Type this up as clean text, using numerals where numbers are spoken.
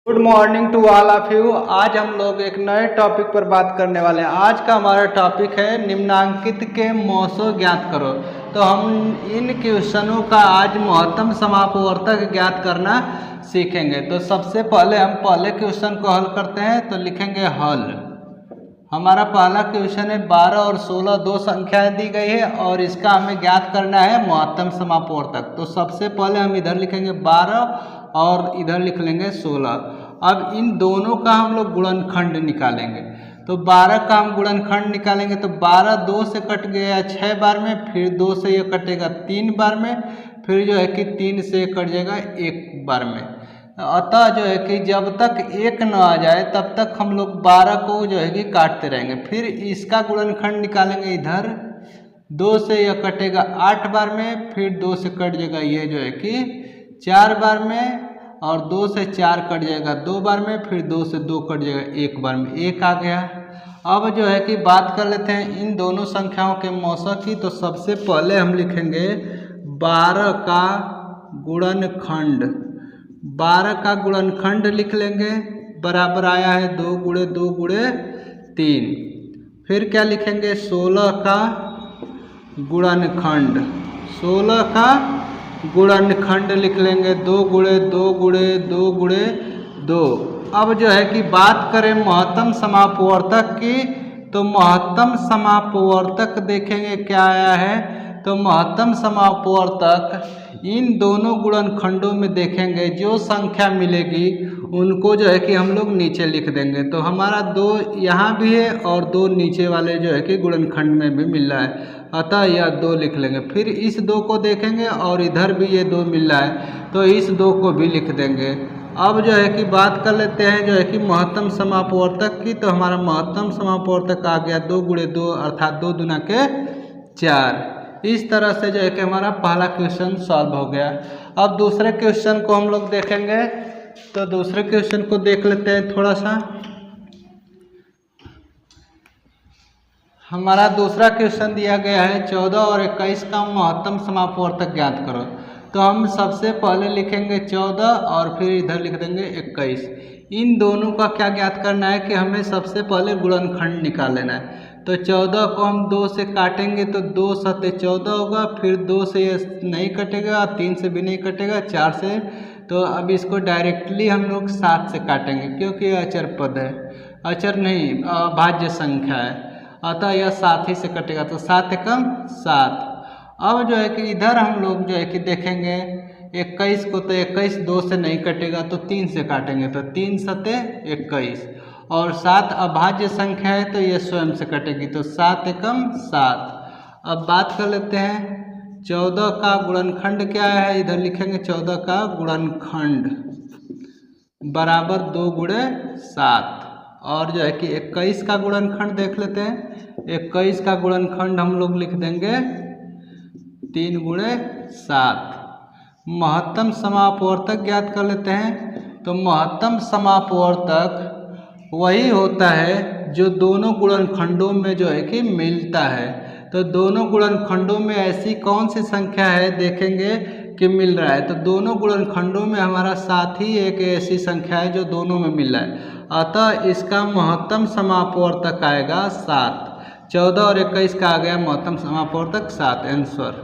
Good morning to all of you. आज हम लोग एक नए टॉपिक पर बात करने वाले हैं। आज का हमारा टॉपिक है निम्नांकित के मौसों ज्ञात करो। तो हम इन क्वेश्चनों का आज महत्तम समापवर्तक ज्ञात करना सीखेंगे। तो सबसे पहले हम पहले क्वेश्चन को हल करते हैं। तो लिखेंगे हल। हमारा पहला क्वेश्चन है 12 और 16 दो संख्याएं दी गई है और इसका हमें ज्ञात करना है महत्तम समापवर्तक। तो सबसे पहले हम इधर लिखेंगे 12 और इधर लिख लेंगे 16। अब इन दोनों का हम लोग गुणनखंड निकालेंगे। तो 12 का हम गुणनखंड निकालेंगे तो 12 2 से कट गया 6 बार में, फिर 2 से ये कटेगा 3 बार में, फिर जो है कि 3 से कट जाएगा 1 बार में। अतः जो है कि जब तक 1 न आ जाए तब तक हम लोग 12 को जो है कि काटते रहेंगे। फिर इसका गुणनखंड निकालेंगे इधर 2 से यह कटेगा 8 बार में, फिर 2 से कट जाएगा ये जो है कि 4 बार में, और 2 से 4 कट जाएगा 2 बार में, फिर 2 से 2 कट जाएगा 1 बार में, 1 आ गया। अब जो है कि बात कर लेते हैं इन दोनों संख्याओं के मौसा की। तो सबसे पहले हम लिखेंगे 12 का गुणनखंड। 12 का गुणनखंड लिख लेंगे, बराबर आया है 2 गुणे 2 गुणे 3। फिर क्या लिखेंगे 16 का गुणनखंड। 16 का गुणनखंड लिख लेंगे 2 गुणे 2 गुणे 2 गुणे 2। अब जो है कि बात करें महत्तम समापवर्तक की, तो महत्तम समापवर्तक देखेंगे क्या आया है। तो महत्तम समापवर्तक इन दोनों गुणनखंडों में देखेंगे जो संख्या मिलेगी उनको जो है कि हम लोग नीचे लिख देंगे। तो हमारा 2 यहाँ भी है और 2 नीचे वाले जो है कि गुणनखंड में भी मिल रहा है, अतः यह 2 लिख लेंगे। फिर इस 2 को देखेंगे और इधर भी ये 2 मिल रहा है तो इस 2 को भी लिख देंगे। अब जो है कि बात कर लेते हैं जो है कि महत्तम समापवर्तक की। तो हमारा महत्तम समापवर्तक आ गया 2 गुणे 2 अर्थात 2 दूना के 4। इस तरह से जो है कि हमारा पहला क्वेश्चन सॉल्व हो गया। अब दूसरे क्वेश्चन को हम लोग देखेंगे। तो दूसरे क्वेश्चन को देख लेते हैं थोड़ा सा। हमारा दूसरा क्वेश्चन दिया गया है 14 और 21 का महत्तम समापवर्तक ज्ञात करो। तो हम सबसे पहले लिखेंगे 14 और फिर इधर लिख देंगे 21। इन दोनों का क्या ज्ञात करना है कि हमें सबसे पहले गुणनखंड निकाल लेना है। तो 14 को हम 2 से काटेंगे तो 2 सत्ते 14 होगा, फिर 2 से ये नहीं कटेगा, 3 से भी नहीं कटेगा, 4 से। तो अब इसको डायरेक्टली हम लोग 7 से काटेंगे क्योंकि यह अचर पद है, अचर नहीं भाज्य संख्या है, अतः यह 7 ही से कटेगा। तो 7 एकम 7। अब जो है कि इधर हम लोग जो है कि देखेंगे 21 को, तो 21 2 से नहीं कटेगा तो 3 से काटेंगे, तो 3 सत्ते 21, और 7 अभाज्य संख्या है तो ये स्वयं से कटेगी, तो 7 एकम 7। अब बात कर लेते हैं 14 का गुणनखंड क्या है। इधर लिखेंगे 14 का गुणनखंड बराबर 2 गुणे 7, और जो है कि 21 का गुणनखंड देख लेते हैं। 21 का गुणनखंड हम लोग लिख देंगे 3 गुणे 7। महत्तम समापवर्तक ज्ञात कर लेते हैं। तो महत्तम समापवर्तक वही होता है जो दोनों गुणनखंडों में जो है कि मिलता है। तो दोनों गुणनखंडों में ऐसी कौन सी संख्या है देखेंगे कि मिल रहा है। तो दोनों गुणनखंडों में हमारा 7 ही एक ऐसी संख्या है जो दोनों में मिल रहा है, अतः इसका महत्तम समापवर्तक आएगा 7। 14 और 21 का आ गया महत्तम समापवर्तक 7 आंसर।